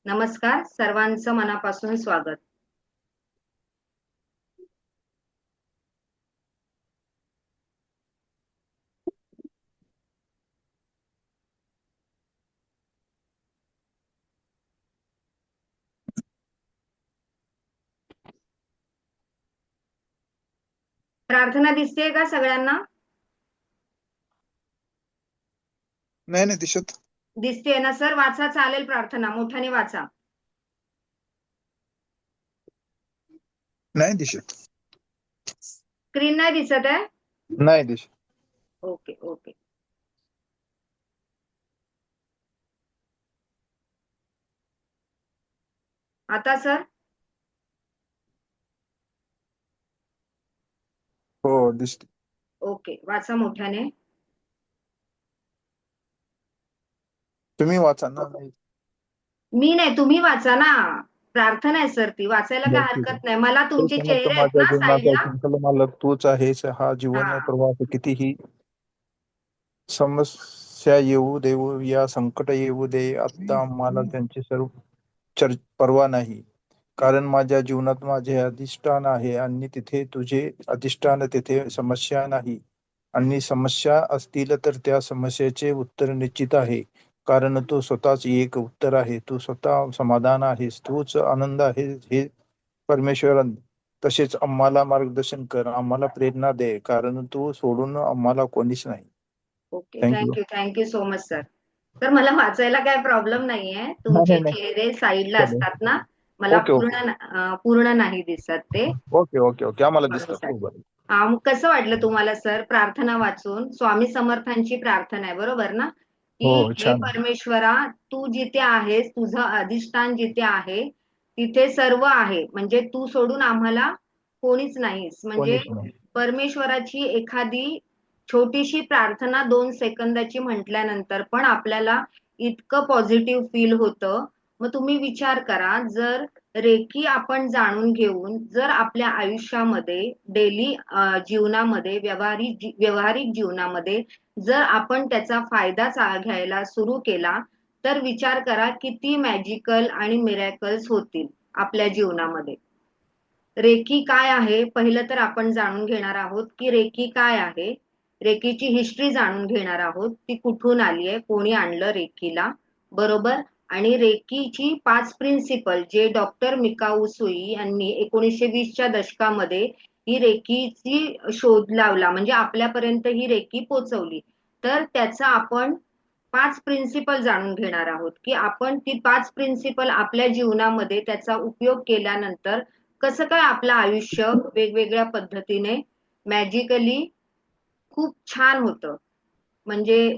नमस्कार, सर्वांचं मनापासून स्वागत. प्रार्थना दिसतेय का सगळ्यांना? नाही नाही दिसत. दिसतेय ना सर? वाचा, चालेल प्रार्थना, मोठ्याने वाचा. नाही दिसत. स्क्रीन नाही दिसत आहे? नाही दिसत. Okay okay. आता सर? हो दिसत. ओके, वाचा मोठ्याने. तुम्ही वाचा ना. मी नाही, तुम्ही वाचा ना. प्रार्थना आहे सर, ती वाचायला काय बरं, ठीक आहे. हरकत नाही. मला तो तुमचे समजतो चेहरे आहेत माझ्या ना जीवनाचा साईडला. संकल मालक तूच आहेस. हा जीवन हा. प्रवाह कितीही समस्या येऊ देऊ या संकट येऊ दे, आता मला त्यांची सर्व पर्वा नाही. कारण माझ्या जीवनात माझे अधिष्ठान आहे आणि तिथे तुझे अधिष्ठान, तिथे समस्या नाही. आणि समस्या असतील तर त्या समस्येचे उत्तर निश्चित आहे. कारण तू स्वतःच एक उत्तर आहे. तू स्वतः समाधान आहेस. तूच आनंद आहेस. हे परमेश्वरन तसेच आम्हाला मार्गदर्शन कर, आम्हाला प्रेरणा दे, कारण तू सोडून आम्हाला कोणीच नाही. Okay, thank you. Thank you so much sir. तर मला वाचायला काय प्रॉब्लेम नाहीये. तुमचे नाही नाही चेहरे साईडला चालेल. असतात ना, मला ओके ओके पूर्ण नाही दिसत ते. ओके ओके ओके आम्हाला दिसतं म्हणून खूप बरं. मग कसं वाटलं तुम्हाला सर प्रार्थना वाचून? स्वामी समर्थांची प्रार्थना आहे, बरोबर ना? हो की हे छान. परमेश्वरा, तू जिथे आहेस, तुझं अधिष्ठान जिथे आहे, तिथे सर्व आहे. म्हणजे तू सोडून आम्हाला कोणीच नाहीस. म्हणजे कोणीच नाही. परमेश्वराची एखादी छोटीशी प्रार्थना 2 सेकंदाची म्हटल्यानंतर पण आपल्याला इतकं पॉझिटिव्ह फील होतं. मग तुम्ही विचार करा, जर रेकी आपण जाणून घेऊन जर आपल्या आयुष्यामध्ये डेली जीवनामध्ये व्यावहारिक जीवनामध्ये जर आपण त्याचा फायदा घ्यायला सुरू केला, तर विचार करा किती मॅजिकल आणि मिरॅकल्स होतील आपल्या जीवनामध्ये. रेकी काय आहे? पहिलं तर आपण जाणून घेणार आहोत की रेकी काय आहे. रेकीची हिस्ट्री जाणून घेणार आहोत. ती कुठून आली आहे, कोणी आणलं रेकीला, बरोबर? आणि रेकीची 5 प्रिन्सिपल जे डॉक्टर मिकाऊ सुई यांनी 1920च्या दशकामध्ये ही रेकीची शोध लावला, म्हणजे आपल्यापर्यंत ही रेकी पोहोचवली. तर त्याचा आपण 5 प्रिन्सिपल जाणून घेणार आहोत की आपण ती 5 प्रिन्सिपल आपल्या जीवनामध्ये त्याचा उपयोग केल्यानंतर कसं काय आपलं आयुष्य वेगवेगळ्या पद्धतीने मॅजिकली खूप छान होतं. म्हणजे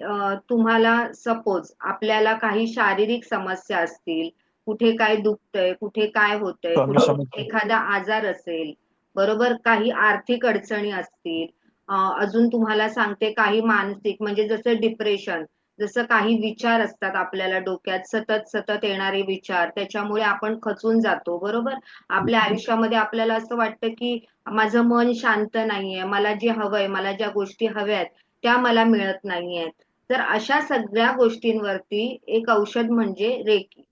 तुम्हाला सपोज आपल्याला काही शारीरिक समस्या असतील, कुठे काय दुखतंय, कुठे काय होतंय, स्वामी कुठे समर्थ. एखादा आजार असेल, बरोबर? काही आर्थिक अडचणी असतील, अजून तुम्हाला सांगते काही मानसिक, म्हणजे जसं डिप्रेशन, जसं काही विचार असतात आपल्याला डोक्यात सतत सतत येणारे विचार, त्याच्यामुळे आपण खचून जातो, बरोबर? आपल्या आयुष्यामध्ये आपल्याला असं वाटतं की माझं मन शांत नाहीये, मला जे हवंय, मला ज्या गोष्टी हव्यात त्या मला मिळत नाहीयेत. तर अशा सगळ्या गोष्टींवरती एक औषध म्हणजे रेकी.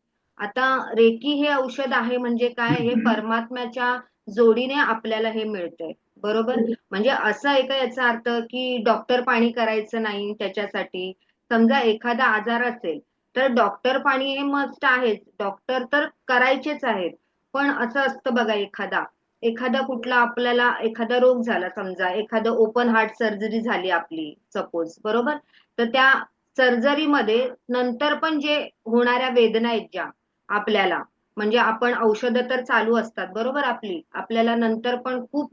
आता रेकी हे औषध आहे म्हणजे काय? हे परमात्म्याच्या जोडीने आपल्याला हे मिळतंय, बरोबर? म्हणजे असं आहे का याचा अर्थ की डॉक्टर पाणी करायचं नाही त्याच्यासाठी? समजा एखादा आजार असेल तर डॉक्टर पाणी हे मस्ट आहेच, डॉक्टर तर करायचेच आहेत. पण असं असतं बघा, एखादा कुठला आपल्याला एखादा रोग झाला, समजा एखादं ओपन हार्ट सर्जरी झाली आपली सपोज, बरोबर? तर त्या सर्जरीमध्ये नंतर पण जे होणाऱ्या वेदना आहेत ज्या आपल्याला, म्हणजे आपण औषधं तर चालू असतात, बरोबर? आपल्याला नंतर पण खूप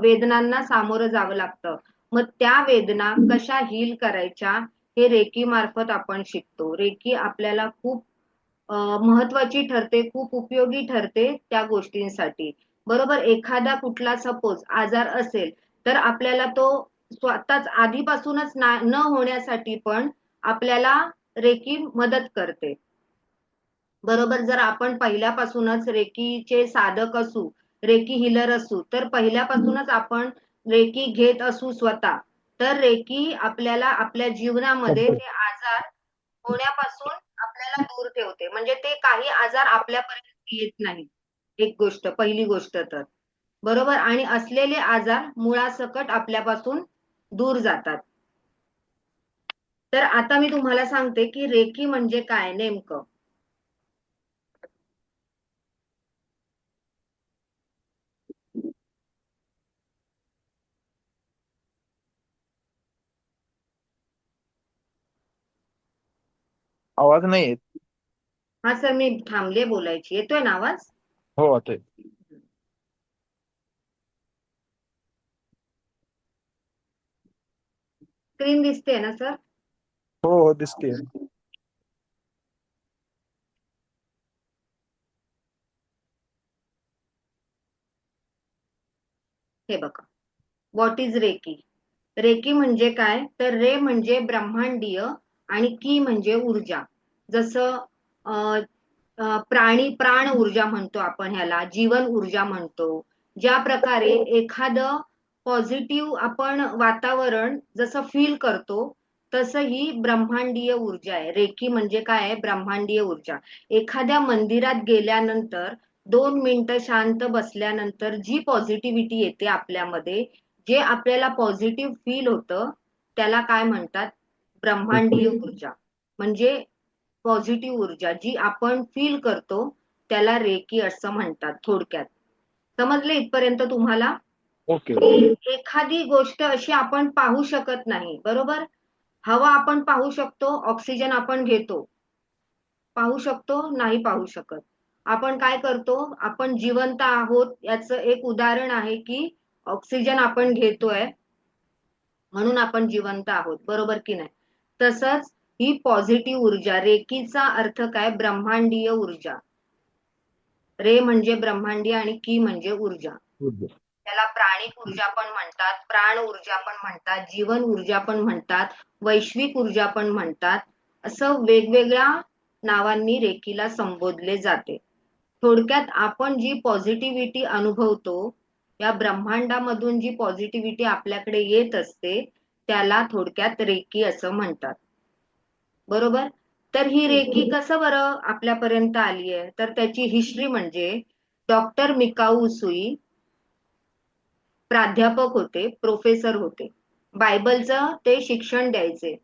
वेदनांना सामोरं जावं लागतं. मग त्या वेदना कशा हील करायच्या हे रेकी मार्फत आपण शिकतो. रेकी आपल्याला खूप महत्वाची ठरते, खूप उपयोगी ठरते त्या गोष्टींसाठी, बरोबर? एखादा कुठला सपोज आजार असेल तर आपल्याला तो स्वतःच आधीपासूनच न होण्यासाठी पण आपल्याला रेकी मदत करते, बरोबर? जर आपण पहिल्यापासूनच रेकीचे साधक असू, रेकी हिलर असू, तर पहिल्यापासूनच आपण रेकी घेत असू स्वतः, तर रेकी आपल्याला आपल्या जीवनामध्ये ते आजार होण्यापासून आपल्याला आपल्याला दूर ठेवते, म्हणजे ते काही आजार आपल्यापर्यंत येत नाही. एक गोष्ट, पहिली गोष्ट तर बरोबर. आणि असलेले आजार मुळासकट आपल्यापासून दूर जातात. तर आता मी तुम्हाला सांगते की रेकी म्हणजे काय नेमकं. आवाज नाही येत. हा सर, मी थांबले बोलायची. येतोय ना आवाज? हो आता. स्क्रीन दिसते ना सर? हो हो दिसते. हे बघा, व्हॉट इज रेकी. रेकी म्हणजे काय, तर रे म्हणजे ब्रह्मांडीय आणि की म्हणजे ऊर्जा. जसं प्राण ऊर्जा म्हणतो आपण, ह्याला जीवन ऊर्जा म्हणतो. ज्या प्रकारे एखादं पॉझिटिव्ह आपण वातावरण जसं फील करतो, तसं ही ब्रह्मांडीय ऊर्जा आहे. रेकी म्हणजे काय आहे, ब्रह्मांडीय ऊर्जा. एखाद्या मंदिरात गेल्यानंतर 2 मिनिटं शांत बसल्यानंतर जी पॉझिटिव्हिटी येते आपल्यामध्ये, जे आपल्याला पॉझिटिव्ह फील होतं, त्याला काय म्हणतात, ब्रह्मांडीय ऊर्जा. म्हणजे पॉझिटिव्ह ऊर्जा जी आपण फील करतो, त्याला रेकी असं म्हणतात थोडक्यात. समजले इथपर्यंत तुम्हाला? ओके. एखादी गोष्ट अशी आपण पाहू शकत नाही, बरोबर. हवा आपण पाहू शकतो, ऑक्सिजन आपण घेतो. पाहू शकतो, नाही पाहू शकत. आपण काय करतो, आपण जिवंत आहोत याचं एक उदाहरण आहे की ऑक्सिजन आपण घेतोय, म्हणून आपण जिवंत आहोत, बरोबर की नाही. तसंच ही पॉझिटिव्ह ऊर्जा, रेकीचा अर्थ काय, ब्रह्मांडीय ऊर्जा. रे म्हणजे ब्रह्मांडीय आणि की म्हणजे ऊर्जा. त्याला प्राणिक ऊर्जा पण म्हणतात, प्राण ऊर्जा पण म्हणतात, जीवन ऊर्जा पण म्हणतात, वैश्विक ऊर्जा पण म्हणतात. असं वेगवेगळ्या नावांनी रेकीला संबोधले जाते. थोडक्यात आपण जी पॉझिटिव्हिटी अनुभवतो, या ब्रह्मांडामधून जी पॉझिटिव्हिटी आपल्याकडे येत असते, त्याला थोडक्यात रेकी असं म्हणतात, बरोबर. तर ही रेकी कसं बरं आपल्यापर्यंत आली आहे, तर त्याची हिस्ट्री म्हणजे डॉक्टर मिकाऊ उसुई प्राध्यापक होते, प्रोफेसर होते. बायबलचं ते शिक्षण द्यायचे,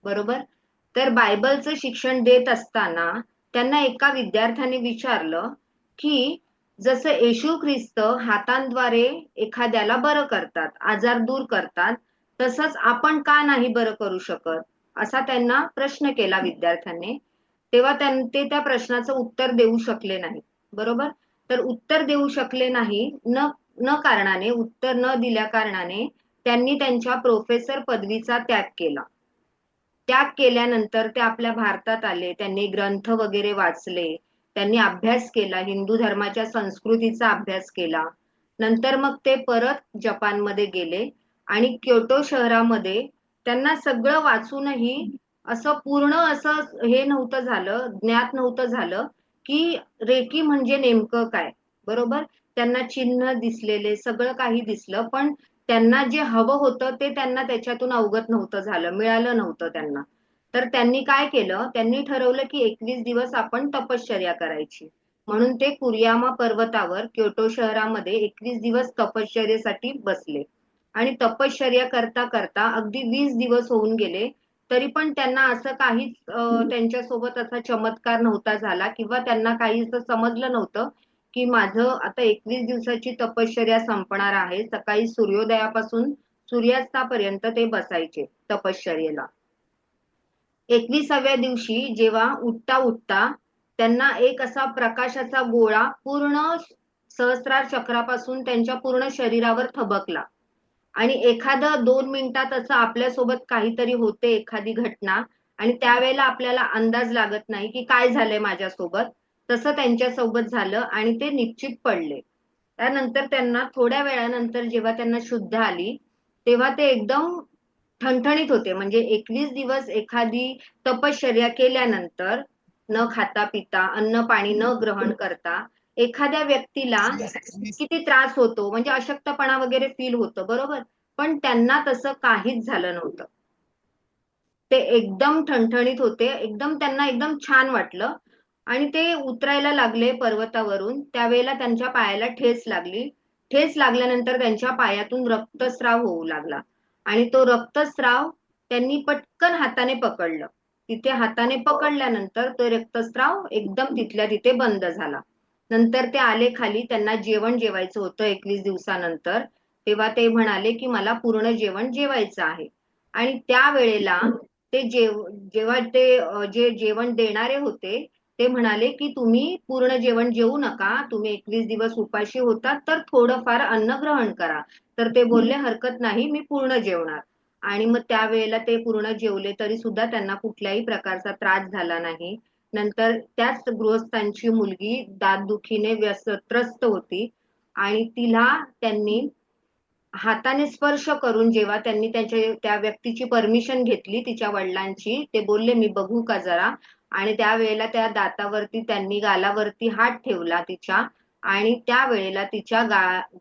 बरोबर. तर बायबलचं शिक्षण देत असताना त्यांना एका विद्यार्थ्याने विचारलं की जसं येशू ख्रिस्त हातांद्वारे एखाद्याला बरं करतात, आजार दूर करतात, तसंच आपण का नाही बरं करू शकत, असा त्यांना प्रश्न केला विद्यार्थ्याने. तेव्हा ते त्या प्रश्नाचं उत्तर देऊ शकले नाही, बरोबर. तर उत्तर देऊ शकले नाही, न न कारणाने, उत्तर न दिल्या कारणाने त्यांनी त्यांच्या प्रोफेसर पदवीचा त्याग केला. त्याग केल्यानंतर ते आपल्या भारतात आले, त्यांनी ग्रंथ वगैरे वाचले, त्यांनी अभ्यास केला, हिंदू धर्माच्या संस्कृतीचा अभ्यास केला. नंतर मग ते परत जपानमध्ये गेले आणि क्योटो शहरामध्ये त्यांना सगळं वाचूनही असं पूर्ण असं हे नव्हतं झालं, ज्ञात नव्हतं झालं की रेकी म्हणजे नेमकं काय, बरोबर. त्यांना चिन्ह दिसलेले, सगळं काही दिसलं, पण त्यांना जे हवं होतं ते त्यांना त्याच्यातून अवगत नव्हतं झालं, मिळालं नव्हतं त्यांना. तर त्यांनी काय केलं, त्यांनी ठरवलं की 21 दिवस आपण तपश्चर्या करायची. म्हणून ते कुरियामा पर्वतावर क्योटो शहरामध्ये 21 दिवस तपश्चर्येसाठी बसले. आणि तपश्चर्या करता करता अगदी 20 दिवस होऊन गेले, तरी पण त्यांना असं काहीच त्यांच्यासोबत असा चमत्कार नव्हता झाला, किंवा त्यांना काही असं समजलं नव्हतं की माझं आता 21 दिवसाची तपश्चर्या संपणार आहे. सकाळी सूर्योदयापासून सूर्यास्तापर्यंत ते बसायचे तपश्चर्येला. 21व्या दिवशी जेव्हा उठता उठता त्यांना एक असा प्रकाशाचा गोळा पूर्ण सहस्रार चक्रापासून त्यांच्या पूर्ण शरीरावर थबकला. आणि एखादं 2 मिनिटात असं आपल्यासोबत काहीतरी होते, एखादी घटना, आणि त्यावेळेला आपल्याला अंदाज लागत नाही की काय झालंय माझ्यासोबत, तसं त्यांच्यासोबत झालं आणि ते निश्चित पडले. त्यानंतर त्यांना थोड्या वेळानंतर जेव्हा त्यांना शुद्ध आली, तेव्हा ते एकदम ठणठणीत होते. म्हणजे 21 दिवस एखादी तपश्चर्या केल्यानंतर, न खाता पिता, अन्न पाणी न ग्रहण करता, एखाद्या व्यक्तीला किती त्रास होतो, म्हणजे अशक्तपणा वगैरे फील होतं, बरोबर. पण त्यांना तसं काहीच झालं नव्हतं. ते एकदम ठणठणीत होते, एकदम त्यांना एकदम छान वाटलं आणि ते उतरायला लागले पर्वतावरून. त्यावेळेला त्यांच्या पायाला ठेच लागली. ठेच लागल्यानंतर त्यांच्या पायातून रक्तस्राव होऊ लागला आणि तो रक्तस्राव त्यांनी पटकन हाताने पकडलं. तिथे हाताने पकडल्यानंतर तो रक्तस्राव एकदम तिथल्या तिथे बंद झाला. नंतर ते आले खाली, त्यांना जेवण जेवायचं होतं 21 दिवसानंतर. तेव्हा ते म्हणाले की मला पूर्ण जेवण जेवायचं आहे. आणि त्यावेळेला ते जेव्हा ते जे जेवण देणारे होते ते म्हणाले की तुम्ही पूर्ण जेवण जेवू नका, तुम्ही 21 दिवस उपाशी होतात तर थोडंफार अन्न ग्रहण करा. तर ते बोलले हरकत नाही, मी पूर्ण जेवणार. आणि मग त्यावेळेला ते पूर्ण जेवले तरी सुद्धा त्यांना कुठल्याही प्रकारचा त्रास झाला नाही. नंतर त्याच गृहस्थांची मुलगी दातदुखीने त्रस्त होती आणि तिला त्यांनी हाताने स्पर्श करून, जेव्हा त्यांनी त्या व्यक्तीची परमिशन घेतली तिच्या वडिलांची, ते बोलले मी बघू का जरा. आणि त्यावेळेला त्या दातावरती त्यांनी गालावरती हात ठेवला तिच्या आणि त्यावेळेला तिच्या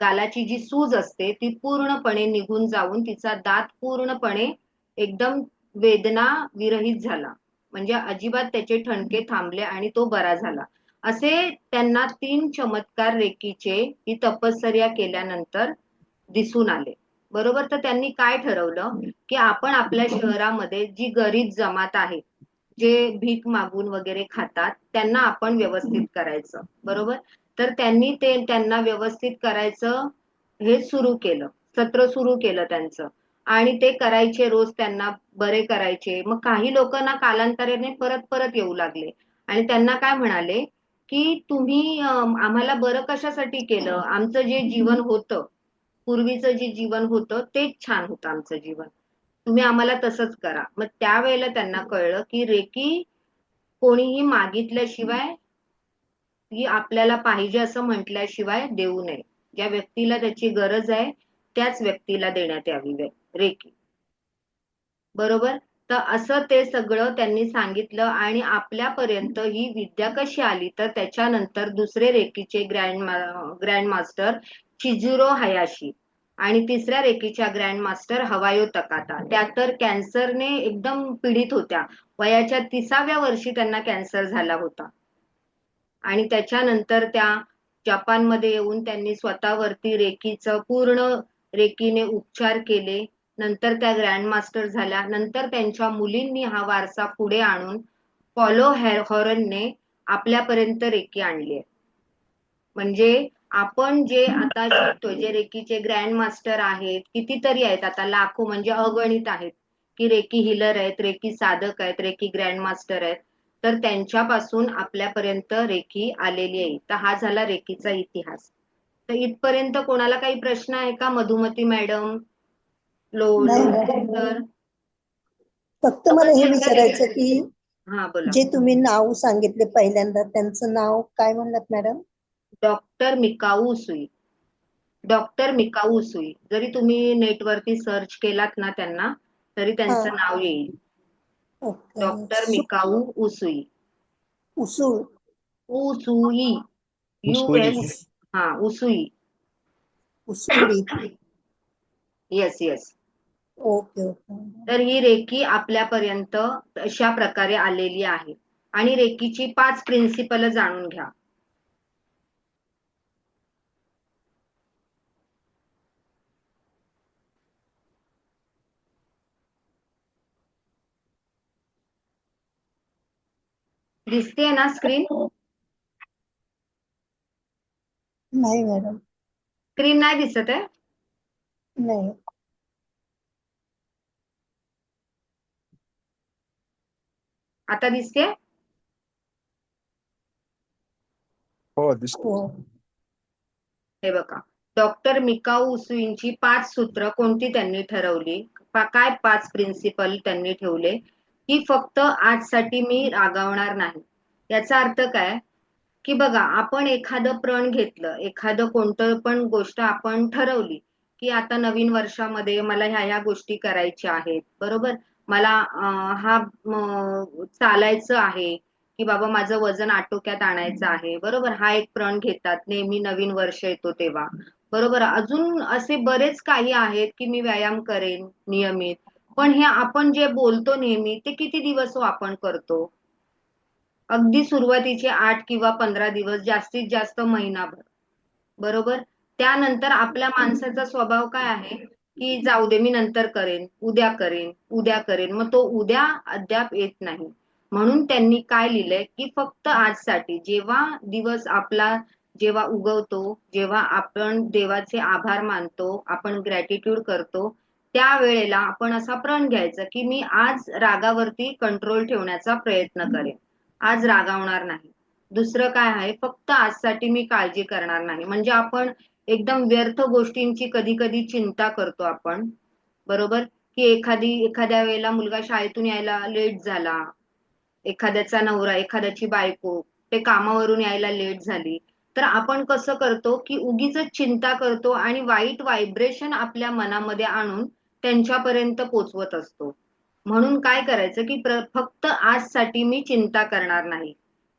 गालाची जी सूज असते ती पूर्णपणे निघून जाऊन तिचा दात पूर्णपणे एकदम वेदना विरहित झाला. म्हणजे अजिबात त्याचे ठणके थांबले आणि तो बरा झाला. असे त्यांना 3 चमत्कार रेकीचे ही तपश्चर्या केल्यानंतर दिसून आले. बरोबर. तर त्यांनी काय ठरवलं की आपण आपल्या शहरामध्ये जी गरीब जमात आहे, जे भीक मागून वगैरे खातात, त्यांना आपण व्यवस्थित करायचं. बरोबर. तर त्यांनी ते त्यांना व्यवस्थित करायचं हे सुरू केलं, सत्र सुरू केलं त्यांचं. आणि ते करायचे, रोज त्यांना बरे करायचे. मग काही लोक ना कालांतराने परत परत येऊ लागले आणि त्यांना काय म्हणाले की तुम्ही आम्हाला बरं कशासाठी केलं, आमचं जे जीवन होतं, पूर्वीचं जे जीवन होतं तेच छान होतं आमचं जीवन, तुम्ही आम्हाला तसंच करा. मग त्यावेळेला त्यांना कळलं की रेकी कोणीही मागितल्याशिवाय, की आपल्याला पाहिजे असं म्हटल्याशिवाय देऊ नये. ज्या व्यक्तीला त्याची गरज आहे त्याच व्यक्तीला देण्यात यावी रेकी. बरोबर. तर असं ते सगळं त्यांनी सांगितलं आणि आपल्यापर्यंत ही विद्या कशी आली, तर त्याच्यानंतर दुसरे रेकीचे ग्रँड मास्टर चिजुरो हयाशी आणि तिसऱ्या रेकीच्या ग्रँड मास्टर हवायो तकाता, त्या तर कॅन्सरने एकदम पीडित होत्या. वयाच्या 30व्या वर्षी त्यांना कॅन्सर झाला होता आणि त्याच्यानंतर त्या जपानमध्ये येऊन त्यांनी स्वतःवरती रेकीचं पूर्ण रेकीने उपचार केले. नंतर त्या ग्रँड मास्टर झाल्या. नंतर त्यांच्या मुलींनी हा वारसा पुढे आणून पॉलो हॉरनने आपल्यापर्यंत रेकी आणली आहे. म्हणजे आपण जे आता शिकतोय, जे रेकीचे ग्रँड मास्टर आहेत, कितीतरी आहेत आता, लाखो म्हणजे अगणित आहेत, की रेकी हिलर आहेत, रेकी साधक आहेत, रेकी ग्रँड मास्टर आहेत. तर त्यांच्यापासून आपल्यापर्यंत रेकी आलेली आहे. तर हा झाला रेकीचा इतिहास. तर इथपर्यंत कोणाला काही प्रश्न आहे का, मधुमती मॅडम, नाही सर? फक्त मला हे विचारायचं की हा बोला. जे तुम्ही नाव सांगितले पहिल्यांदा, त्यांचं नाव काय म्हणलात madam? Doctor Mikao उसुई. Doctor Mikao उसुई. जरी तुम्ही नेटवरती सर्च केलात ना त्यांना, तरी त्यांचं नाव येईल. ओके. Doctor Mikao Usui. उसूळ. उसुई. उसुरी. US. हा, उसुई. उसूळी. Yes yes. Okay okay. तर ही रेकी आपल्यापर्यंत अशा प्रकारे आलेली आहे. आणि रेकीची 5 प्रिन्सिपल जाणून घ्या. दिसते ना स्क्रीन? नाही मॅडम. स्क्रीन नाही दिसत आहे? नाही. आता दिसते? हो दिसतो. हो. हे बघा, डॉक्टर मिकाऊ उसुईंची 5 सूत्र कोणती त्यांनी ठरवली, काय 5 प्रिन्सिपल त्यांनी ठेवले, की फक्त आजसाठी मी रागावणार नाही. याचा अर्थ काय, की बघा, आपण एखादं प्रण घेतलं, एखादं कोणतं पण गोष्ट आपण ठरवली, की आता नवीन वर्षामध्ये मला ह्या गोष्टी करायच्या आहेत. बरोबर. मला हा चालायचं आहे, की बाबा माझं वजन आटोक्यात आणायचं आहे. बरोबर. हा एक प्रण घेतात नेहमी नवीन वर्ष येतो तेव्हा. बरोबर. अजून असे बरेच काही आहेत, की मी व्यायाम करेन नियमित. पण हे आपण जे बोलतो नेहमी ते किती दिवस आपण करतो? अगदी सुरुवातीचे 8 किंवा 15 दिवस, जास्तीत जास्त महिनाभर. बरोबर. त्यानंतर आपल्या माणसाचा स्वभाव काय आहे, की जाऊ दे मी नंतर करेन, उद्या करेन, उद्या करेन. मग तो उद्या अद्याप येत नाही. म्हणून त्यांनी काय लिहिलंय, की फक्त आजसाठी जेव्हा दिवस आपला जेव्हा उगवतो, जेव्हा आपण देवाचे आभार मानतो, आपण ग्रॅटिट्यूड करतो, त्यावेळेला आपण असा प्रण घ्यायचा, की मी आज रागावरती कंट्रोल ठेवण्याचा प्रयत्न करेन. आज रागावणार नाही. दुसरं काय आहे, फक्त आजसाठी मी काळजी करणार नाही. म्हणजे आपण एकदम व्यर्थ गोष्टींची कधी-कधी चिंता करतो आपण. बरोबर? की एखाद्या वेळेला मुलगा शाळेतून यायला लेट झाला, एखाद्याचा नवरा, एखाद्याची बायको, ते कामावरून यायला लेट झाली. तर आपण कसं करतो, की उगीचच चिंता करतो आणि वाईट व्हायब्रेशन आपल्या मनामध्ये आणून त्यांच्यापर्यंत पोहोचवत असतो. म्हणून काय करायचं, की फक्त आजसाठी मी चिंता करणार नाही.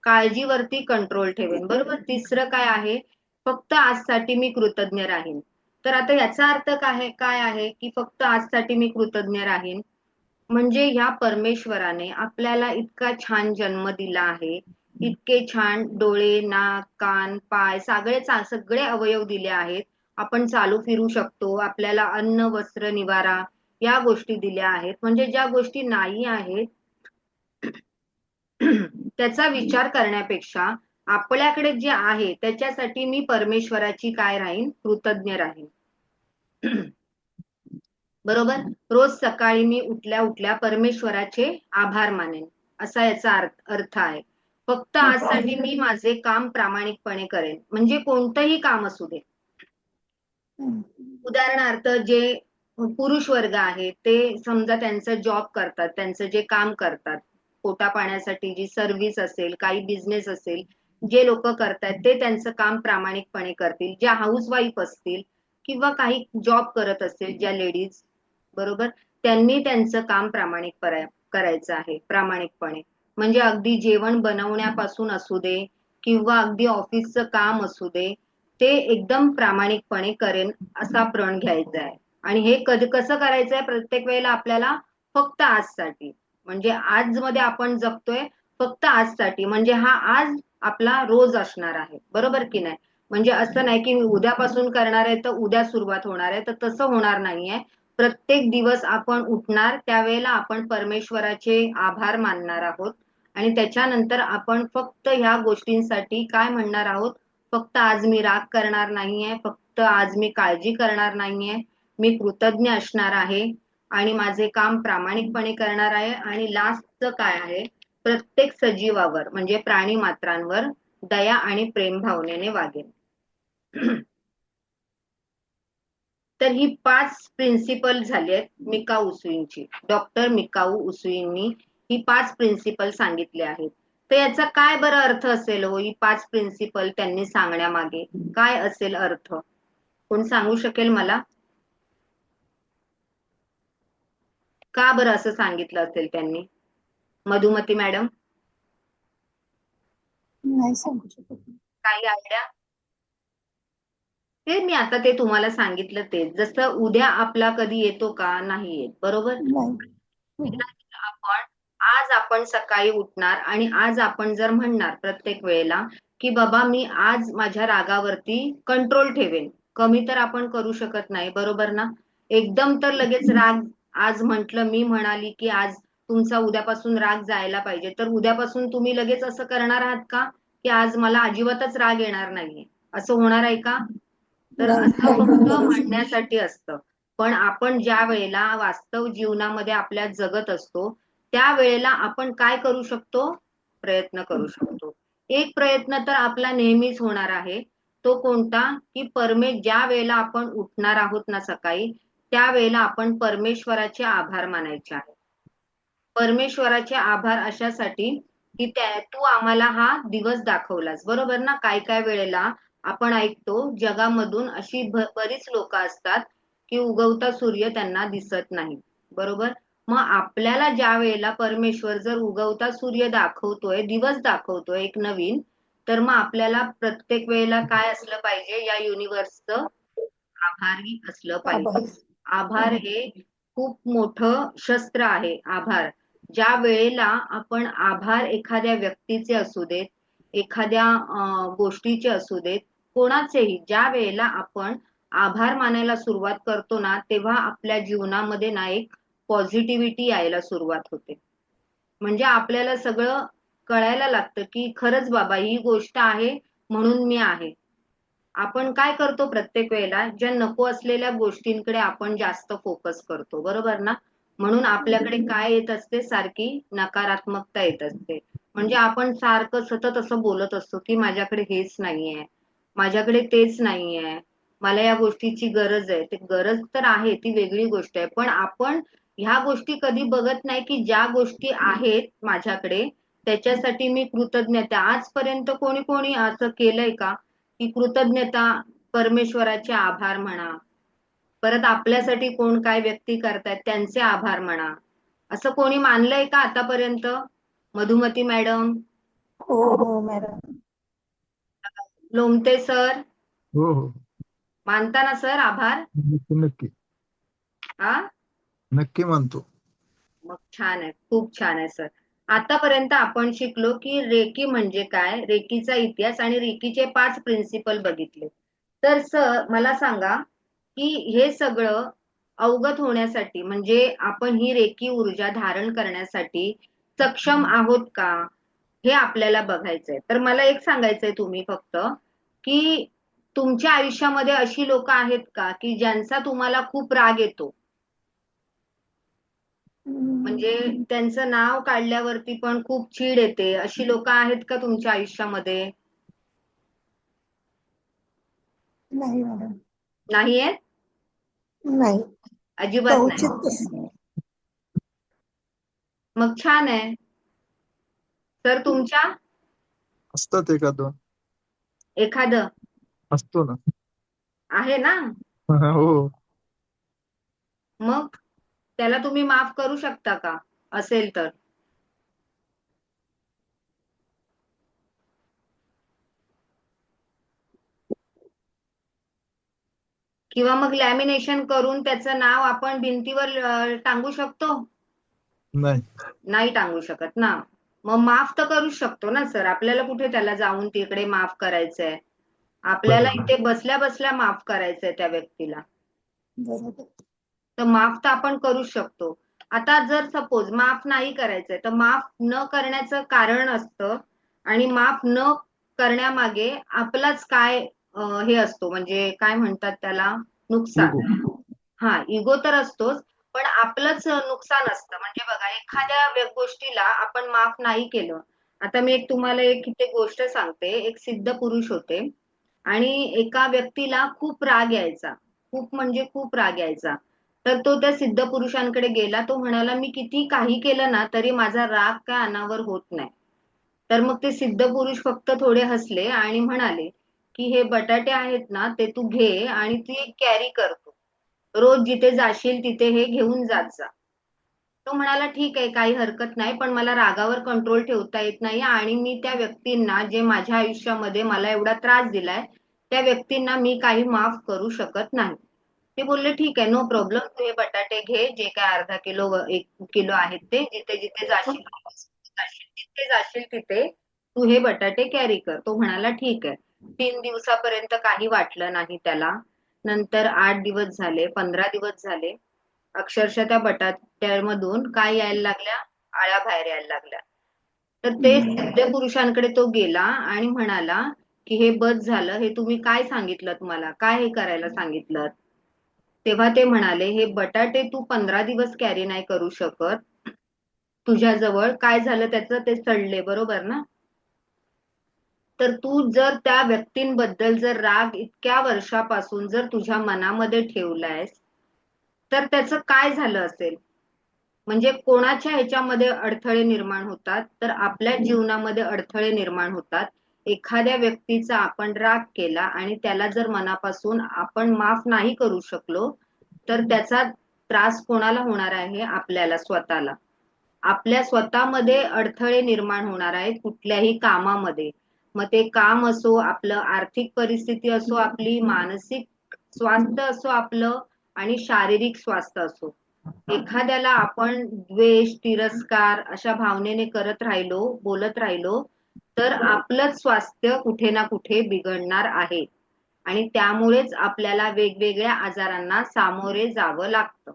काळजीवरती कंट्रोल ठेवेन. बरोबर? तिसरं काय आहे, फक्त आजसाठी मी कृतज्ञ राहीन. तर आता याचा अर्थ काय आहे, की फक्त आजसाठी मी कृतज्ञ राहीन. म्हणजे ह्या परमेश्वराने आपल्याला इतका छान जन्म दिला आहे. इतके छान डोळे, नाक, कान, पाय सगळे अवयव दिले आहेत. आपण चालू फिरू शकतो. आपल्याला अन्न, वस्त्र, निवारा या गोष्टी दिल्या आहेत. म्हणजे ज्या गोष्टी नाही आहेत त्याचा विचार करण्यापेक्षा आपल्याकडे जे आहे त्याच्यासाठी मी परमेश्वराची काय राहीन? कृतज्ञ राहीन. बरोबर. रोज सकाळी मी उठल्या उठल्या परमेश्वराचे आभार मानेन, असा याचा अर्थ आहे. फक्त आजसाठी मी माझे काम प्रामाणिकपणे करेन. म्हणजे कोणतंही काम असू दे. उदाहरणार्थ जे पुरुष वर्ग आहे ते समजा त्यांचं जॉब करतात, त्यांचं जे काम करतात, पोटा पाण्यासाठी जी सर्व्हिस असेल, काही बिझनेस असेल, जे लोक करतायत ते त्यांचं काम प्रामाणिकपणे करतील. ज्या हाऊसवाईफ असतील किंवा काही जॉब करत असतील ज्या लेडीज, बरोबर, त्यांनी त्यांचं काम करायचं आहे प्रामाणिकपणे. म्हणजे अगदी जेवण बनवण्यापासून असू दे किंवा अगदी ऑफिसचं काम असू दे, ते एकदम प्रामाणिकपणे करेन असा प्रण घ्यायचा आहे. आणि हे कधी कसं करायचंय? प्रत्येक वेळेला आपल्याला फक्त आजसाठी. म्हणजे आज मध्ये आपण जगतोय फक्त आजसाठी. म्हणजे हा आज आपला रोज असणार आहे. बरोबर की नाही? म्हणजे असं नाही की मी उद्यापासून करणार आहे तर उद्या सुरुवात होणार आहे, तर तसं होणार नाहीये. प्रत्येक दिवस आपण उठणार त्यावेळेला आपण परमेश्वराचे आभार मानणार आहोत आणि त्याच्यानंतर आपण फक्त ह्या गोष्टींसाठी काय म्हणणार आहोत? फक्त आज मी राग करणार नाहीये, फक्त आज मी काळजी करणार नाहीये, मी कृतज्ञ असणार आहे आणि माझे काम प्रामाणिकपणे करणार आहे. आणि लास्टचं काय आहे? प्रत्येक सजीवावर म्हणजे प्राणी मात्रांवर दया आणि प्रेम भावनेने वागेन. तर ही 5 प्रिन्सिपल झाली आहेत मिकाऊ उसुईंची. डॉक्टर मिकाऊ उसुईंनी ही 5 प्रिन्सिपल सांगितले आहेत. तर याचा काय बरं अर्थ असेल हो? ही 5 प्रिन्सिपल त्यांनी सांगण्यामागे काय असेल अर्थ? कोण सांगू शकेल मला? का बरं असं सांगितलं असेल त्यांनी? मधुमती मॅडम, नाही सांगू शकत. काही आयडिया? ते मी आता ते तुम्हाला सांगितलं तेच. जसं उद्या आपला कधी येतो का? नाही येत. बरोबर? नाही. आज आपण सकाळी उठणार आणि आज आपण जर म्हणणार प्रत्येक वेळेला, की बाबा मी आज माझ्या रागावरती कंट्रोल ठेवेन. कमी तर आपण करू शकत नाही. बरोबर ना? एकदम तर लगेच राग आज म्हटलं, मी म्हणाली, की आज तुमचा उद्यापासून राग जायला पाहिजे. तर उद्यापासून तुम्ही लगेच असं करणार आहात का? की आज मला अजिबातच राग येणार नाहीये. असं होणार आहे का? तर नाही, असं नाही फक्त करू शकत. म्हणण्यासाठी असतं. पण आपण ज्या वेळेला वास्तव जीवनामध्ये आपल्या जगत असतो, त्यावेळेला आपण काय करू शकतो? प्रयत्न करू शकतो. एक प्रयत्न तर आपला नेहमीच होणार आहे. तो कोणता? की ज्या वेळेला आपण उठणार आहोत ना सकाळी, त्यावेळेला आपण परमेश्वराचे आभार मानायचे आहेत. परमेश्वराचे आभार अशासाठी, की तू आम्हाला हा दिवस दाखवलास. बरोबर ना? काय-काय वेळेला आपण ऐकतो जगामधून अशी बरीच लोकं असतात, की उगवता सूर्य त्यांना दिसत नाही. बरोबर? मग आपल्याला ज्या वेळेला परमेश्वर जर उगवता सूर्य दाखवतोय, दिवस दाखवतोय एक नवीन, तर मग आपल्याला प्रत्येक वेळेला काय असलं पाहिजे? या युनिव्हर्सचं आभारी असलं आभार. पाहिजे. आभार हे खूप मोठं शस्त्र आहे आभार. ज्या वेळेला आपण आभार एखाद्या व्यक्तीचे असू देत, एखाद्या गोष्टीचे असू देत, कोणाचेही ज्या वेळेला आपण आभार मानायला सुरुवात करतो ना, तेव्हा आपल्या जीवनामध्ये ना एक पॉझिटिव्हिटी यायला सुरुवात होते. म्हणजे आपल्याला सगळं कळायला लागतं की खरंच बाबा ही गोष्ट आहे म्हणून मी आहे. आपण काय करतो प्रत्येक वेळेला ज्या नको असलेल्या गोष्टींकडे आपण जास्त फोकस करतो, बरोबर ना? म्हणून आपल्याकडे काय येत असते, सारखी नकारात्मकता येत असते. म्हणजे आपण सारखं सतत असं बोलत असतो की माझ्याकडे हेच नाहीये, माझ्याकडे तेच नाहीये, मला या गोष्टीची गरज आहे. ते गरज तर आहे, ती वेगळी गोष्ट आहे, पण आपण ह्या गोष्टी कधी बघत नाही की ज्या गोष्टी आहेत माझ्याकडे त्याच्यासाठी मी कृतज्ञता. आजपर्यंत कोणी कोणी असं केलंय का की कृतज्ञता, परमेश्वराचे आभार म्हणा, परत आपल्यासाठी कोण काय व्यक्ती करतायत त्यांचे आभार म्हणा, असं कोणी मानलंय का आतापर्यंत? मधुमती मॅडम, हो हो मॅडम. लोमटे सर, हो हो, मानता ना सर आभार? नक्की नक्की हा, नक्की मानतो. मग छान आहे, खूप छान आहे सर. आतापर्यंत आपण शिकलो की रेकी म्हणजे काय, रेकीचा इतिहास आणि रेकीचे 5 प्रिन्सिपल बघितले. तर सर मला सांगा की हे सगळं अवगत होण्यासाठी म्हणजे आपण ही रेकी ऊर्जा धारण करण्यासाठी सक्षम आहोत का, हे आपल्याला बघायचंय. तर मला एक सांगायचंय तुम्ही फक्त की तुमच्या आयुष्यामध्ये अशी लोक आहेत का की ज्यांचा तुम्हाला खूप राग येतो, म्हणजे त्यांचं नाव काढल्यावरती पण खूप चीड येते, अशी लोक आहेत का तुमच्या आयुष्यामध्ये? नाही मॅडम. नाही आहेत? नाही, अजिबात नाही? कवचित. मग छान आहे. तर तुमच्या असतात एका दोन. एखादं असतो ना. आहे ना? हो. मग त्याला तुम्ही माफ करू शकता का, असेल तर? किंवा मग लॅमिनेशन करून त्याचं नाव आपण भिंतीवर टांगू शकतो? नाही. नाही टांगू शकत ना. मग माफ तर करू शकतो ना सर, आपल्याला कुठे त्याला जाऊन तिकडे माफ करायचंय. आपल्याला बरोबर. इथे बसल्या बसल्या माफ करायचंय त्या व्यक्तीला. बरोबर. तर माफ तर आपण करू शकतो. आता जर सपोज माफ नाही करायचंय तर माफ न करण्याचं कारण असतं आणि माफ न करण्यामागे आपलाच काय हे असतो, म्हणजे काय म्हणतात त्याला, इगो. नुकसान. हा, इगो तर असतोच, पण आपलंच नुकसान असतं. म्हणजे बघा एखाद्या गोष्टीला आपण माफ नाही केलं. आता मी एक तुम्हाला एक इथे गोष्ट सांगते. एक सिद्ध पुरुष होते आणि एका व्यक्तीला खूप राग यायचा, खूप म्हणजे खूप राग यायचा. तर तो त्या सिद्ध पुरुषांकडे गेला. तो म्हणाला मी किती काही केलं ना तरी माझा राग काय अनावर होत नाही. तर मग ते सिद्ध पुरुष फक्त थोडे हसले आणि म्हणाले की हे बटाटे आहेत ना ते तू घे आणि ती कॅरी करतो, रोज जिथे जाशील तिथे हे घेऊन जात जा. तो म्हणाला ठीक आहे, काही हरकत नाही, पण मला रागावर कंट्रोल ठेवता येत नाही आणि मी त्या व्यक्तींना जे माझ्या आयुष्यामध्ये मला एवढा त्रास दिलाय त्या व्यक्तींना मी काही माफ करू शकत नाही. ते बोलले ठीक आहे, नो प्रॉब्लेम, तू हे बटाटे घे, जे काय अर्धा किलो 1 किलो आहेत ते, जिथे जिथे जाशील तिथे तू हे बटाटे कॅरी कर. तो म्हणाला ठीक आहे. 3 दिवसापर्यंत काही वाटलं नाही त्याला. नंतर 8 दिवस झाले, 15 दिवस झाले, अक्षरशः त्या बटाट्यामधून काय यायला लागल्या, आळ्या बाहेर यायला लागल्या. तर ते सिद्ध पुरुषांकडे तो गेला आणि म्हणाला की हे बस झालं, हे तुम्ही काय सांगितलं, मला काय हे करायला सांगितलं? तेव्हा ते म्हणाले हे बटाटे तू 15 दिवस कॅरी नाही करू शकत, तुझ्याजवळ काय झालं त्याचं, ते सडले, बरोबर ना? तर तू जर त्या व्यक्तींबद्दल जर राग इतक्या वर्षापासून जर तुझ्या मनामध्ये ठेवलायस तर त्याचं काय झालं असेल? म्हणजे कोणाच्या ह्याच्यामध्ये अडथळे निर्माण होतात, तर आपल्या जीवनामध्ये अडथळे निर्माण होतात. एखाद्या व्यक्तीचा आपण राग केला आणि त्याला जर मनापासून आपण माफ नाही करू शकलो तर त्याचा त्रास कोणाला होणार आहे? आपल्याला स्वतःला. आपल्या स्वतःमध्ये अडथळे निर्माण होणार आहेत कुठल्याही कामामध्ये. मग ते काम असो, आपलं आर्थिक परिस्थिती असो, आपली मानसिक स्वास्थ्य असो आपलं, आणि शारीरिक स्वास्थ्य असो. एखाद्याला आपण द्वेष, तिरस्कार अशा भावनेने करत राहिलो, बोलत राहिलो, तर आपलंच स्वास्थ्य कुठे ना कुठे बिघडणार आहे आणि त्यामुळेच आपल्याला वेगवेगळ्या आजारांना सामोरे जावं लागतं.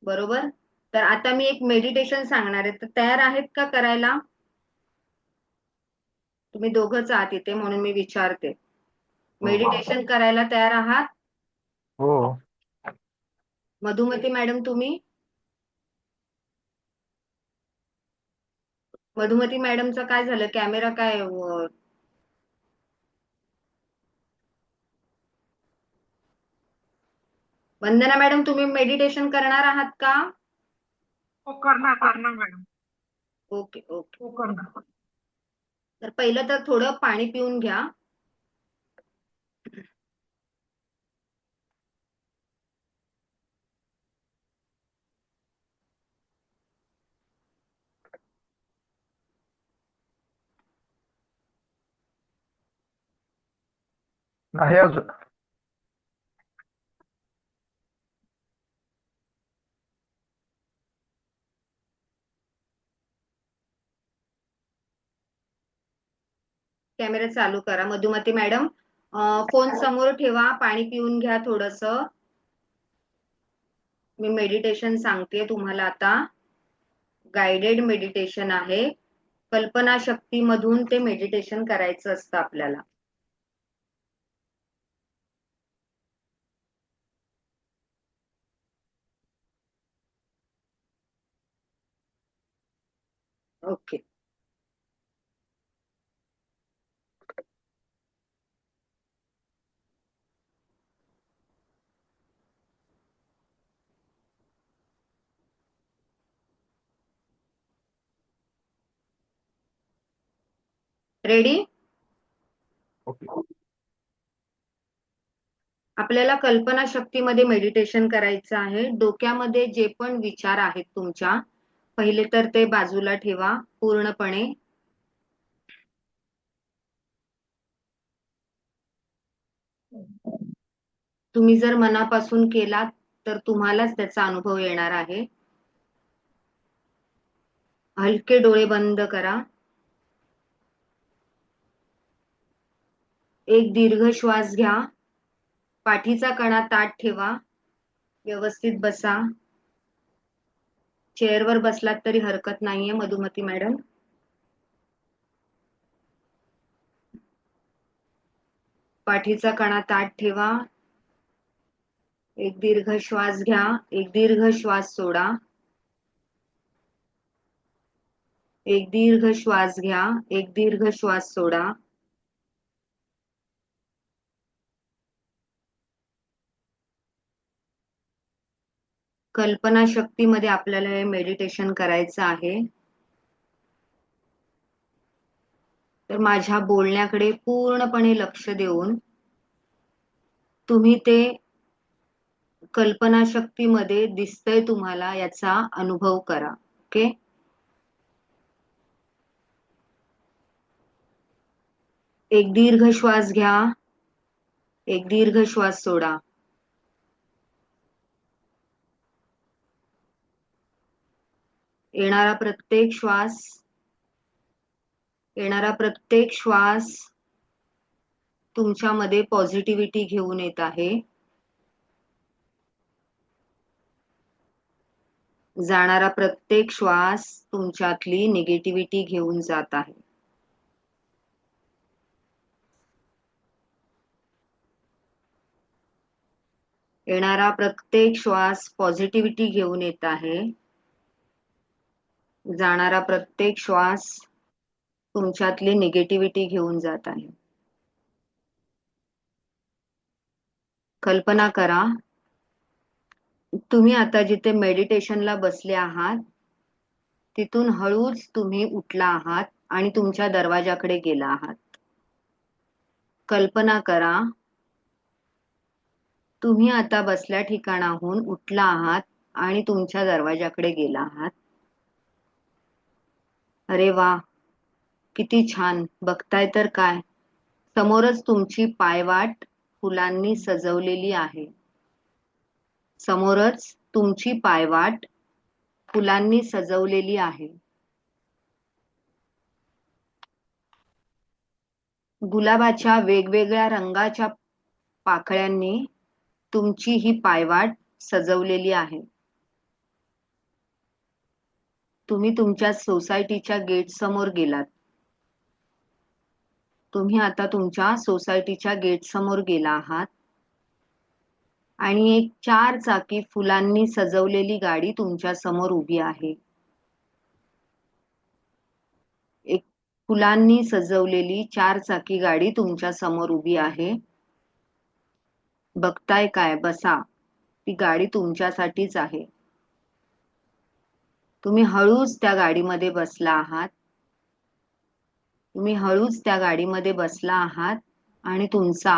बरोबर? तर आता मी एक मेडिटेशन सांगणार आहे, तर तयार आहेत का करायला? तुम्ही दोघंच आहात इथे म्हणून मी विचारते. हो मेडिटेशन करायला तयार आहात? हो. मधुमती मॅडम तुम्ही? मधुमती मॅडमचं काय झालं? कॅमेरा काय वंदना मॅडम तुम्ही मेडिटेशन करणार आहात का? हो करणार मॅडम. Okay okay. हो करणार. तर पहिलं तर थोडं पाणी पिऊन घ्या. नाही अजून. कॅमेरा चालू करा. मधुमती मॅडम फोन समोर ठेवा, पाणी पिऊन घ्या थोडस. मी मेडिटेशन सांगते तुम्हाला आता. गाइडेड मेडिटेशन आहे. कल्पना शक्तीमधून ते मेडिटेशन करायचं असतं आपल्याला. ओके. रेडी? ओके. आपल्याला कल्पना शक्तीमध्ये मेडिटेशन करायचं आहे. डोक्यामध्ये जे पण विचार आहेत तुमच्या, पहिले तर ते बाजूला ठेवा पूर्णपणे. तुम्ही जर मनापासून केलात तर तुम्हालाच त्याचा अनुभव येणार आहे. हलके डोळे बंद करा. एक दीर्घ श्वास घ्या. पाठीचा कणा ताठ ठेवा. व्यवस्थित बसा. चेअरवर बसलात तरी हरकत नाहीये मधुमती मॅडम. पाठीचा कणा ताठ ठेवा. एक दीर्घ श्वास घ्या. एक दीर्घ श्वास सोडा. एक दीर्घ श्वास घ्या. एक दीर्घ श्वास सोडा. कल्पना शक्तीमध्ये आपल्याला हे मेडिटेशन करायचं आहे. तर माझ्या बोलण्याकडे पूर्णपणे लक्ष देऊन तुम्ही ते कल्पना शक्तीमध्ये दिसतंय तुम्हाला याचा अनुभव करा. ओके. एक दीर्घ श्वास घ्या. एक दीर्घ श्वास सोडा. येणारा प्रत्येक श्वास तुमच्यामध्ये पॉझिटिव्हिटी घेऊन येत आहे. जाणारा प्रत्येक श्वास तुमच्यातली निगेटिव्हिटी घेऊन जात आहे. येणारा प्रत्येक श्वास पॉझिटिव्हिटी घेऊन येत आहे. जाणारा प्रत्येक श्वास तुमच्यातली निगेटिव्हिटी घेऊन जात आहे. कल्पना करा तुम्ही आता जिथे मेडिटेशनला बसले आहात तिथून हळूच तुम्ही उठला आहात आणि तुमच्या दरवाजाकडे गेला आहात. कल्पना करा तुम्ही आता बसल्या ठिकाणाहून उठला आहात आणि तुमच्या दरवाजाकडे गेला आहात. अरे वा, किती छान. बघताय तर काय, समोरच तुमची पायवाट फुलांनी सजवलेली आहे. समोरच तुमची पायवाट फुलांनी सजवलेली आहे. गुलाबाच्या वेगवेगळ्या रंगाच्या पाकळ्यांनी तुमची ही पायवाट सजवलेली आहे. तुम्ही तुमच्या सोसायटीच्या गेट समोर गेलात. तुम्ही आता तुमच्या सोसायटीच्या गेट समोर गेला आहात आणि एक 4 चाकी फुलांनी सजवलेली गाडी तुमच्या समोर उभी आहे. एक फुलांनी सजवलेली 4 चाकी गाडी तुमच्या समोर उभी आहे. बघताय काय? बसा. ती गाडी तुमच्यासाठीच आहे. तुम्ही हळूच त्या गाडीमध्ये बसला आहात. तुम्ही हळूच त्या गाडीमध्ये बसला आहात आणि तुमचा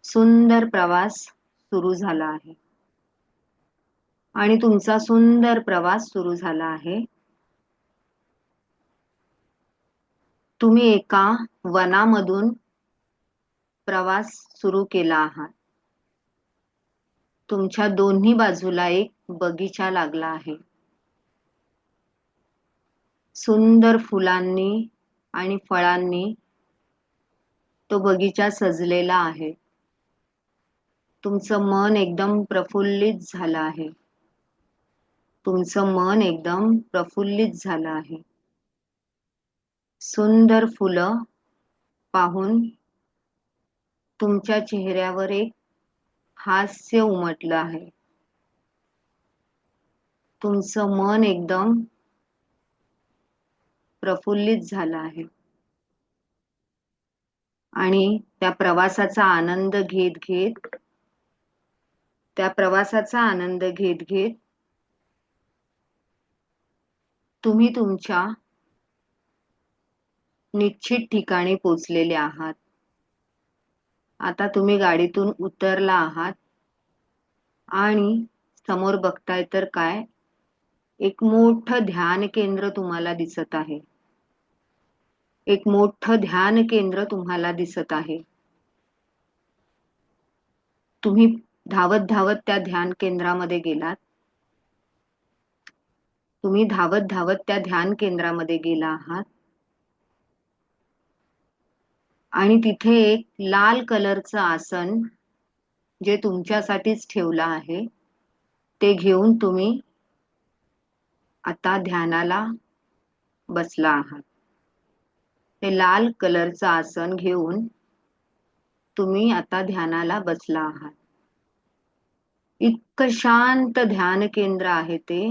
सुंदर प्रवास सुरू झाला आहे. आणि तुमचा सुंदर प्रवास सुरू झाला आहे. तुम्ही एका वनामधून प्रवास सुरू केला आहात. तुमच्या दोन्ही बाजूला एक बगीचा लागला आहे. सुंदर फुलांनी आणि फळांनी तो बगीचा सजलेला आहे. तुमचं मन एकदम प्रफुल्लित झालं आहे. तुमचं मन एकदम प्रफुल्लित झालं आहे. सुंदर फुलं पाहून तुमच्या चेहऱ्यावर एक हास्य उमटलं आहे. तुमचं मन एकदम प्रफुल्लित झालं आहे. आणि त्या प्रवासाचा आनंद घेत घेत तुम्ही तुमच्या निश्चित ठिकाणी पोहोचलेले आहात. आता तुम्ही गाडीतून उतरला आहात आणि समोर बघताय तर काय? एक मोठं ध्यान केंद्र तुम्हाला दिसत आहे. एक मोठं ध्यान केंद्र तुम्हाला दिसत आहे. तुम्ही धावत धावत त्या ध्यान केंद्रामध्ये गेलात. तुम्ही धावत धावत त्या ध्यान केंद्रामध्ये गेला आहात आणि तिथे एक लाल कलरचं आसन जे तुमच्यासाठीच ठेवलं आहे ते घेऊन तुम्ही आता ध्यानाला बसला आहात. ते लाल कलरचं आसन घेऊन तुम्ही आता ध्यानाला बसला आहात. इतकं शांत ध्यान केंद्र आहे ते.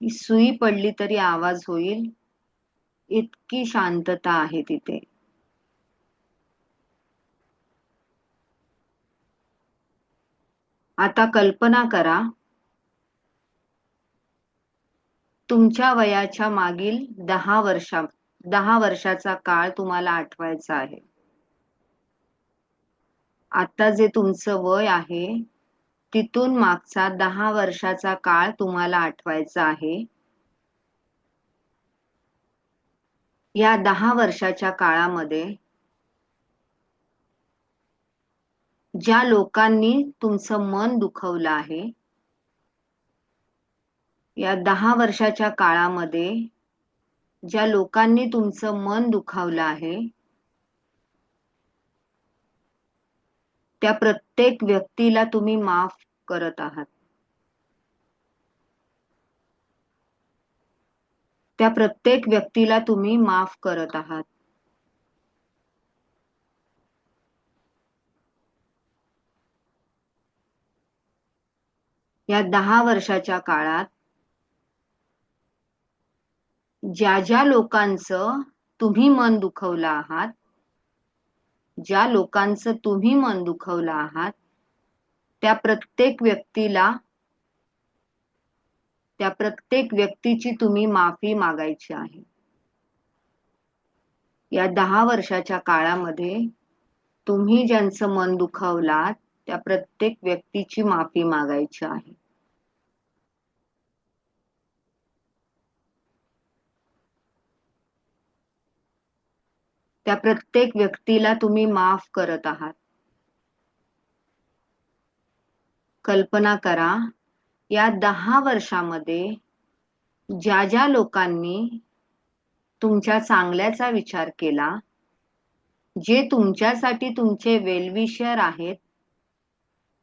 सुई पडली तरी आवाज होईल इतकी शांतता आहे तिथे. आता कल्पना करा तुमच्या वयाच्या मागील 10 वर्षाचा काळ तुम्हाला आठवायचा आहे. आता जे तुमचं वय आहे तिथून मागचा 10 वर्षाचा काळ तुम्हाला आठवायचा आहे. या 10 वर्षाच्या काळामध्ये ज्या लोकांनी तुमचं मन दुखवलं आहे, या 10 वर्षाच्या काळामध्ये ज्या लोकांनी तुमचं मन दुखावलं आहे त्या प्रत्येक व्यक्तीला तुम्ही माफ करत आहात. त्या प्रत्येक व्यक्तीला तुम्ही माफ करत आहात. या 10 वर्षाच्या काळात ज्या ज्या लोकांचं तुम्ही मन दुखवलं आहात, ज्या लोकांचं तुम्ही मन दुखवलं आहात त्या प्रत्येक व्यक्तीची तुम्ही माफी मागायची आहे. या 10 वर्षाच्या काळामध्ये तुम्ही ज्यांचं मन दुखावलात त्या प्रत्येक व्यक्तीची माफी मागायची आहे. त्या प्रत्येक व्यक्तीला तुम्ही माफ करत आहात. कल्पना करा, या 10 वर्षामध्ये ज्या ज्या लोकांनी तुमच्या चांगल्याचा विचार केला, जे तुमच्यासाठी तुमचे वेलविशर आहेत,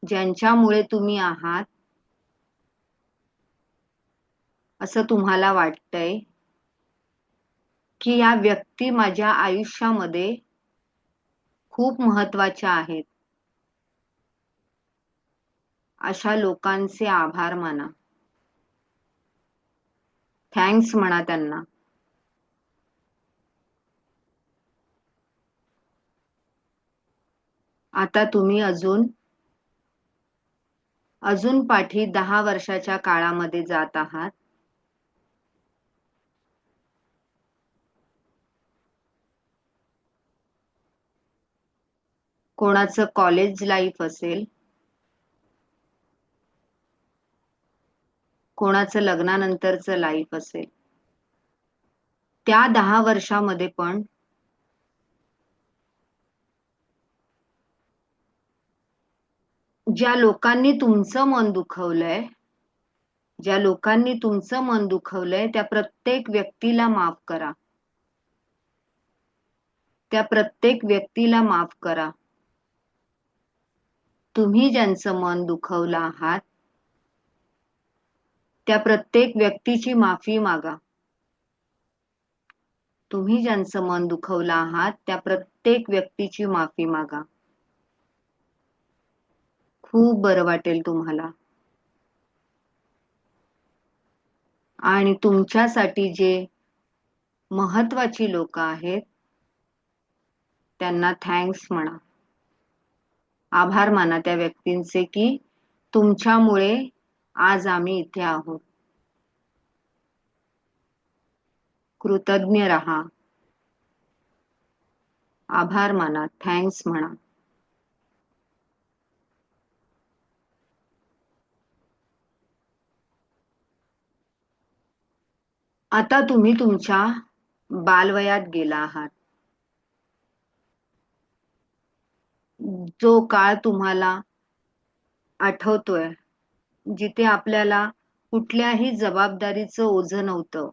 ज्यांच्यामुळे तुम्ही आहात असं तुम्हाला वाटतंय की या व्यक्ती माझ्या आयुष्यामध्ये खूप महत्वाच्या आहेत, अशा लोकांचे आभार माना. थँक्स म्हणा त्यांना. आता तुम्ही अजून पाठी 10 वर्षाच्या काळामध्ये जात आहात. कोणाचं कॉलेज लाईफ असेल, कोणाचं लग्नानंतरचं लाईफ असेल. त्या 10 वर्षामध्ये पण ज्या लोकांनी तुमचं मन दुखवलंय, ज्या लोकांनी तुमचं मन दुखवलंय, त्या प्रत्येक व्यक्तीला माफ करा. त्या प्रत्येक व्यक्तीला माफ करा. तुम्ही ज्यांचं मन दुखवलं आहात, त्या प्रत्येक व्यक्तीची माफी मागा. तुम्ही ज्यांचं मन दुखवलं आहात, त्या प्रत्येक व्यक्तीची माफी मागा. खूप बरं वाटेल तुम्हाला. आणि तुमच्यासाठी जे महत्वाची लोक आहेत, त्यांना थँक्स म्हणा. आभार माना त्या व्यक्तींचे की तुमच्यामुळे आज आम्ही इथे आहोत. कृतज्ञ रहा. आभार माना, थँक्स म्हणा. आता तुम्ही तुमच्या बालवयात गेला आहात. जो काळ तुम्हाला आठवतोय, जिथे आपल्याला कुठल्याही जबाबदारीचं ओझं नव्हतं,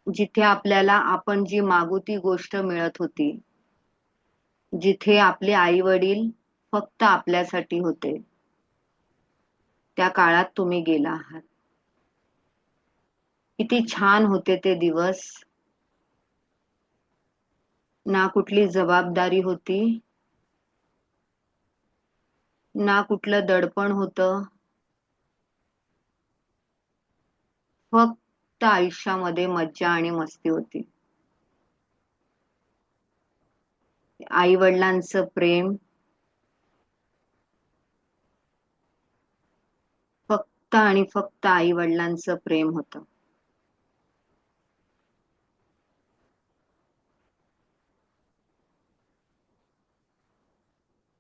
जिथे आपल्याला आपण जी मागू ती गोष्ट मिळत होती, जिथे आपले आई वडील फक्त आपल्यासाठी होते, त्या काळात तुम्ही गेला आहात. किती छान होते ते दिवस. ना कुठली जबाबदारी होती, ना कुठलं दडपण होतं. फक्त आयुष्यामध्ये मज्जा आणि मस्ती होती. आई वडिलांचं प्रेम, फक्त आणि फक्त आई वडिलांचं प्रेम होतं.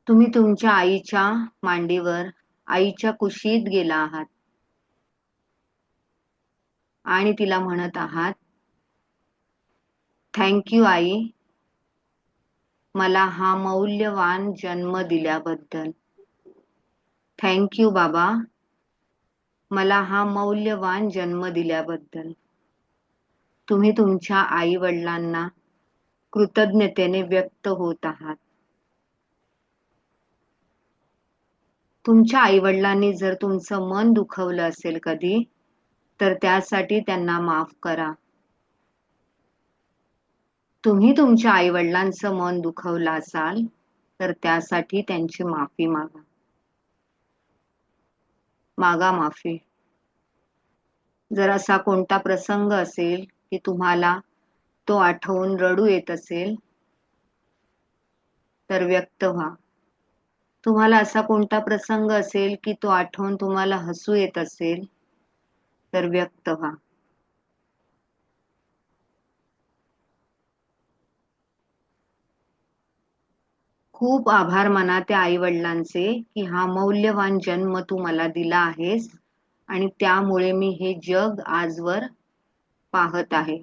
तुम्ही तुमच्या आईच्या मांडीवर, आईच्या कुशीत गेला आहात आणि तिला म्हणत आहात, थँक्यू आई, मला हा मौल्यवान जन्म दिल्याबद्दल. थँक्यू बाबा, मला हा मौल्यवान जन्म दिल्याबद्दल. तुम्ही तुमच्या आई वडिलांना कृतज्ञतेने व्यक्त होत आहात. तुमच्या आई वडिलांनी जर तुमचं मन दुखवलं असेल कधी, तर त्यासाठी त्यांना माफ करा. तुम्ही तुमच्या आई वडिलांचं मन दुखवलं असाल तर त्यासाठी त्यांची माफी मागा. मागा माफी. जर असा कोणता प्रसंग असेल की तुम्हाला तो आठवून रडू येत असेल, तर व्यक्त व्हा. तुम्हाला असा कोणता प्रसंग असेल की तो आठवून तुम्हाला हसू येत असेल, तर व्यक्त व्हा. खूप आभार माना त्या आई वडिलांचे की हा मौल्यवान जन्म तू मला दिला आहेस आणि त्यामुळे मी हे जग आजवर पाहत आहे.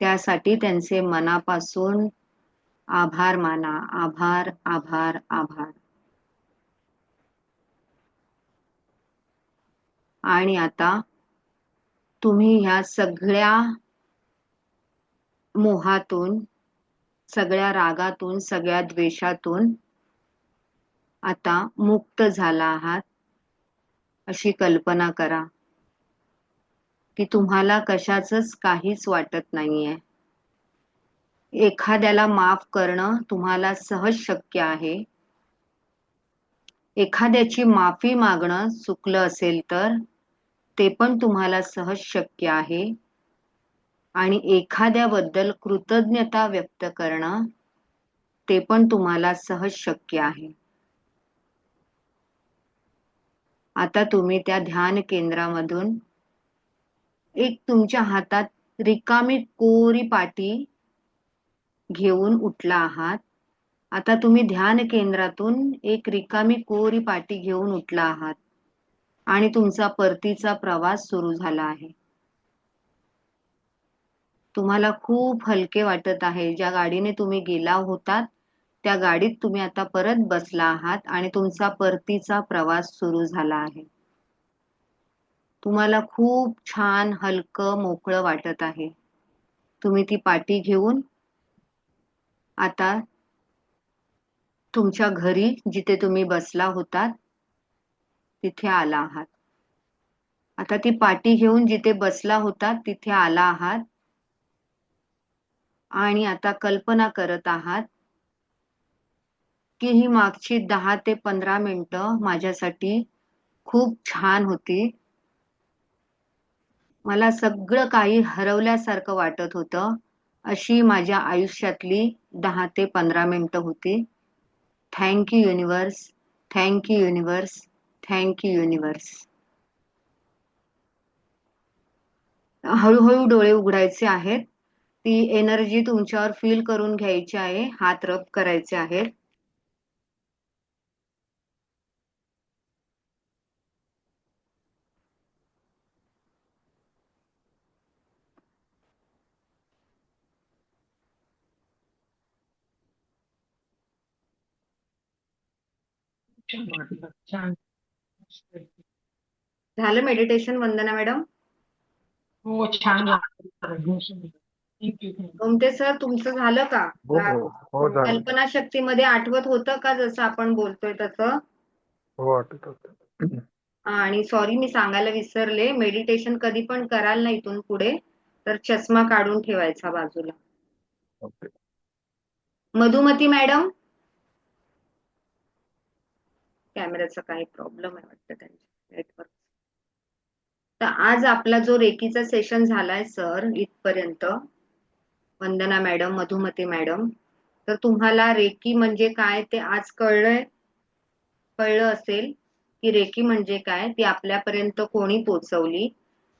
त्यासाठी त्यांचे मनापासून आभार माना. आभार, आभार, आभार. आणि आता तुम्ही ह्या सगळ्या मोहातून, सगळ्या रागातून, सगळ्या द्वेषातून आता मुक्त झाला आहात अशी कल्पना करा की तुम्हाला कशाचंच काहीच वाटत नाहीये. एखाद्याला माफ करणं तुम्हाला सहज शक्य आहे. एखाद्याची माफी मागणं चुकलं असेल तर ते पण तुम्हाला सहज शक्य आहे. आणि एखाद्याबद्दल कृतज्ञता व्यक्त करणं ते पण तुम्हाला सहज शक्य आहे. आता तुम्ही त्या ध्यान केंद्रामधून एक तुमच्या हातात रिकामी कोरी पाटी घेऊन उठला आहात. आता तुम्ही ध्यान केंद्रातून एक रिकामी कोरी पाटी घेऊन उठला आहात आणि तुमचा परतीचा प्रवास सुरू झाला आहे. तुम्हाला खूप हलके वाटत आहे. ज्या गाडीने तुम्ही गेला होतात त्या गाडीत तुम्ही आता परत बसला आहात आणि तुमचा परतीचा प्रवास सुरू झाला आहे. तुम्हाला खूप छान हलकं मोकळं वाटत आहे. तुम्ही ती पाटी घेऊन आता तुमच्या घरी जिथे तुम्ही बसला होतात तिथे आला आहात. आता ती पाटी घेऊन जिथे बसला होतात तिथे आला आहात आणि आता कल्पना करत आहात की ही मागची 10 ते 15 मिनिटं माझ्यासाठी खूप छान होती. मला सगळं काही हरवल्यासारखं वाटत होतं. अशी माझ्या आयुष्यातली 10 ते 15 मिनिटं होती. Thank you universe, thank you universe, thank you universe. हळूहळू डोळे उघडायचे आहेत. ती एनर्जी तुमच्यावर फील करून घ्यायची आहे. हात रब करायचे आहेत. छान वाटलं. छान. झालं मेडिटेशन वंदना मॅडम? हो, छान वाटलं. थँक्यू. गोमटे सर तुमचं झालं का? हो हो हो झालं. कल्पना शक्तीमध्ये आठवत होतं का जसं आपण बोलतोय तसं? हो आठवत होतं. आणि सॉरी मी सांगायला विसरले, मेडिटेशन कधी पण कराल ना इथून पुढे तर चष्मा काढून ठेवायचा बाजूला. ओके. मधुमती मॅडम, कॅमेऱ्याचा काही प्रॉब्लेम आहे वाटतं त्यांच्या नेटवर्क. तर आज आपला जो रेकीचा सेशन झालाय सर इथपर्यंत, वंदना मॅडम, मधुमती मॅडम, तर तुम्हाला रेकी म्हणजे काय ते आज कळलं असेल की रेकी म्हणजे काय ती आपल्यापर्यंत कोणी पोचवली.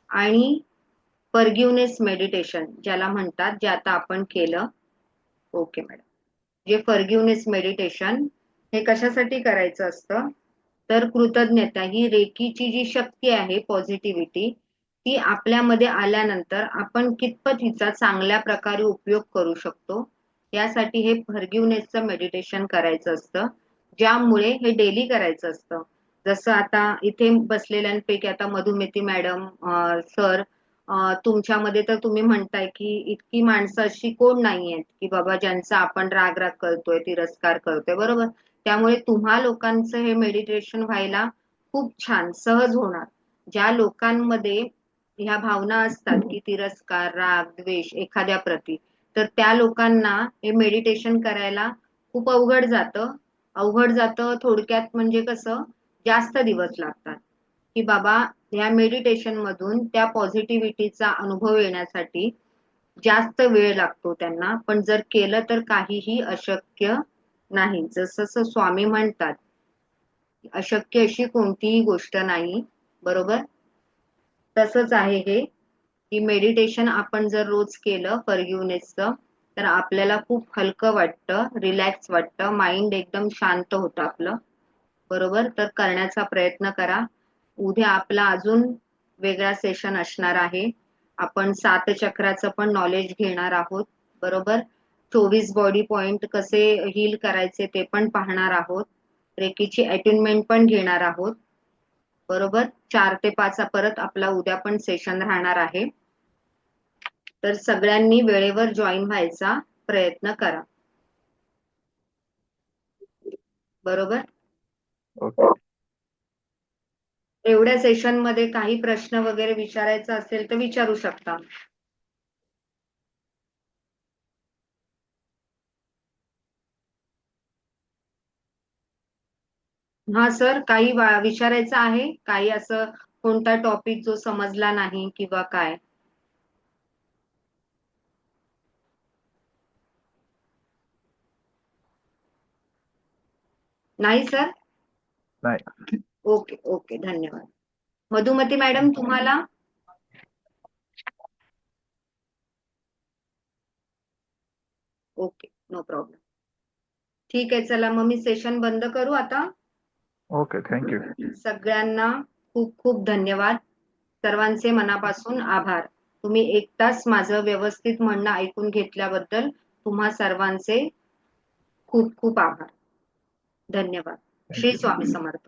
आणि फॉरगिव्हनेस मेडिटेशन ज्याला म्हणतात, जे आता आपण केलं. Okay madam. जे फॉरगिव्हनेस मेडिटेशन हे कशासाठी करायचं असतं तर कृतज्ञता ही रेकीची जी शक्ती आहे, पॉझिटिव्हिटी, ती आपल्यामध्ये आल्यानंतर आपण कितपत हिचा चांगल्या प्रकारे उपयोग करू शकतो यासाठी हे फॉरगिव्हनेसचं मेडिटेशन करायचं असतं. ज्यामुळे हे डेली करायचं असतं. जसं आता इथे बसलेल्यांपैकी आता मधुमेती मॅडम, सर, तुमच्यामध्ये तर तुम्ही म्हणताय की इतकी माणसं अशी कोण नाहीयेत की बाबा ज्यांचा आपण राग करतोय, तिरस्कार करतोय, बरोबर. त्यामुळे तुम्हा लोकांचं हे मेडिटेशन व्हायला खूप छान सहज होणार. ज्या लोकांमध्ये ह्या भावना असतात की तिरस्कार, राग, द्वेष एखाद्या प्रती, तर त्या लोकांना हे मेडिटेशन करायला खूप अवघड जातं. थोडक्यात म्हणजे कसं, जास्त दिवस लागतात की बाबा या मेडिटेशन मधून त्या पॉझिटिव्हिटीचा अनुभव येण्यासाठी जास्त वेळ लागतो त्यांना. पण जर केलं तर काहीही अशक्य नाही. जसं स्वामी म्हणतात, अशक्य अशी कोणतीही गोष्ट नाही, बरोबर. तसंच आहे हे की मेडिटेशन आपण जर रोज केलं फॉरगिव्हनेसचं तर आपल्याला खूप हलकं वाटतं, रिलॅक्स वाटतं, माइंड एकदम शांत होतं आपलं, बरोबर. तर करण्याचा प्रयत्न करा. उद्या आपला अजून वेगळा सेशन असणार आहे. आपण 7 चक्राचं पण नॉलेज घेणार आहोत, बरोबर. 24 बॉडी पॉइंट कसे हील करायचे ते पण पाहणार आहोत. रेकीची अटेनमेंट पण घेणार आहोत. बरोबर 4 ते 5 परत आपला उद्या पण सेशन राहणार आहे. तर सगळ्यांनी वेळेवर जॉईन व्हायचा प्रयत्न करा. बरोबर. ओके. एवढ्या सेशन मध्ये काही प्रश्न वगैरे विचारायचा असेल तर विचारू शकता. हा सर, काही विचारायचं आहे? काही असं कोणता टॉपिक जो समजला नाही किंवा काय? नाही सर? नाही. ओके ओके, धन्यवाद. मधुमती मॅडम तुम्हाला? Okay, no problem. ठीक आहे, चला मग मी सेशन बंद करू आता. Okay, thank you. सगळ्यांना खूप खूप धन्यवाद. सर्वांचे मनापासून आभार. तुम्ही 1 तास माझं व्यवस्थित म्हणणं ऐकून घेतल्याबद्दल तुम्हा सर्वांचे खूप खूप आभार. धन्यवाद. श्री थँक्यू. स्वामी समर्थ.